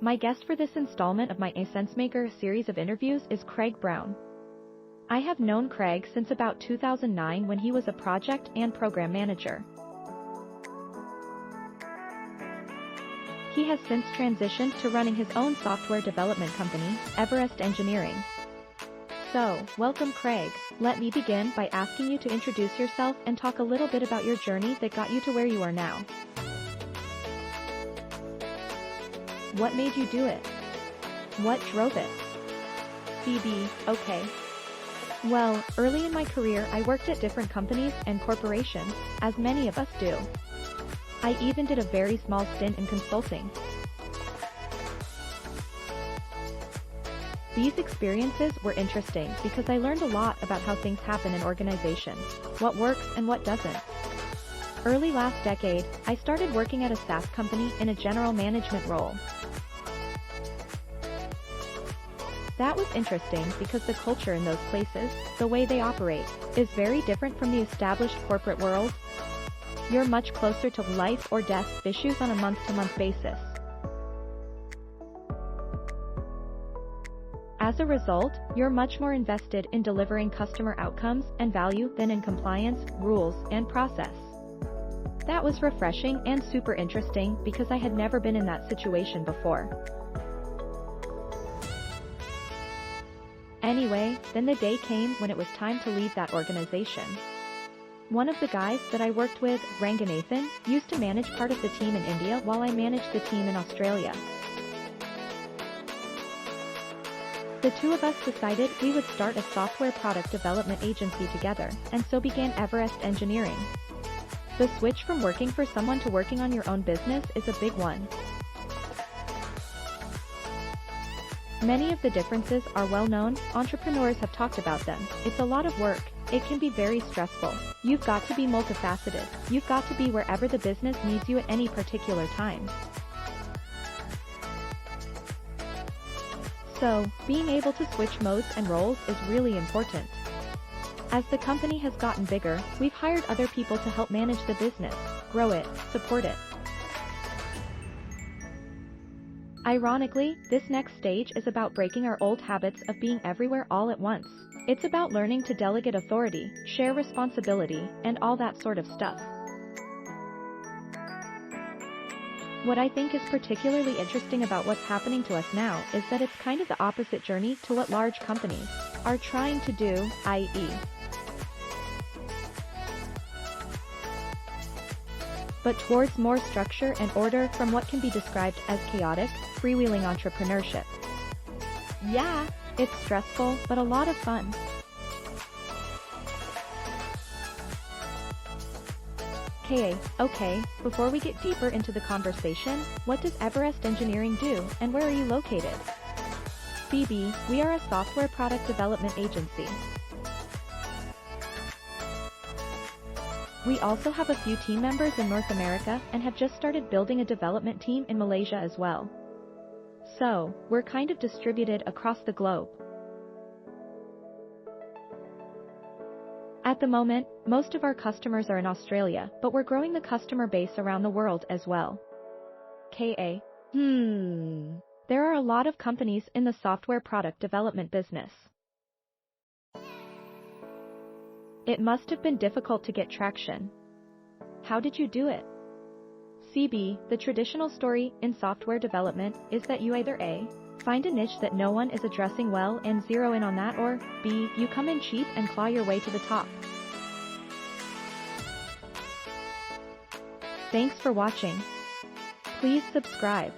My guest for this installment of my sensemaker series of interviews is CraigBrown. I have known Craig since about 2009 when he was a project and program manager. He has since transitioned to running his own software development company, Everest Engineering. So, welcome Craig. Let me begin by asking you to introduce yourself and talk a little bit about your journey that got you to where you are now. What made you do it? What drove it? Okay. Well, early in my career I worked at different companies and corporations, as many of us do. I even did a very small stint in consulting. These experiences were interesting because I learned a lot about how things happen in organizations, what works and what doesn't. Early last decade, I started working at a SaaS company in a general management role. That was interesting because the culture in those places, the way they operate, is very different from the established corporate world. You're much closer to life or death issues on a month-to-month basis. As a result, you're much more invested in delivering customer outcomes and value than in compliance, rules, and process. That was refreshing and super interesting because I had never been in that situation before. Anyway, then the day came when it was time to leave that organization. One of the guys that I worked with, Ranganathan, used to manage part of the team in India while I managed the team in Australia. The two of us decided we would start a software product development agency together, and so began Everest Engineering. The switch from working for someone to working on your own business is a big one. Many of the differences are well known, entrepreneurs have talked about them. It's a lot of work, it can be very stressful. You've got to be multifaceted, you've got to be wherever the business needs you at any particular time. So, being able to switch modes and roles is really important. As the company has gotten bigger, we've hired other people to help manage the business, grow it, support it. Ironically, this next stage is about breaking our old habits of being everywhere all at once. It's about learning to delegate authority, share responsibility, and all that sort of stuff. What I think is particularly interesting about what's happening to us now is that it's kind of the opposite journey to what large companies are trying to do, i.e. but towards more structure and order from what can be described as chaotic, freewheeling entrepreneurship. Yeah, it's stressful, but a lot of fun. Okay, before we get deeper into the conversation, what does Everest Engineering do, and where are you located? We are a software product development agency. We also have a few team members in North America and have just started building a development team in Malaysia as well. So, we're kind of distributed across the globe. At the moment, most of our customers are in Australia, but we're growing the customer base around the world as well. There are a lot of companies in the software product development business. It must have been difficult to get traction. How did you do it? The traditional story in software development is that you either A, find a niche that no one is addressing well and zero in on that, or B, you come in cheap and claw your way to the top. Thanks for watching. Please subscribe.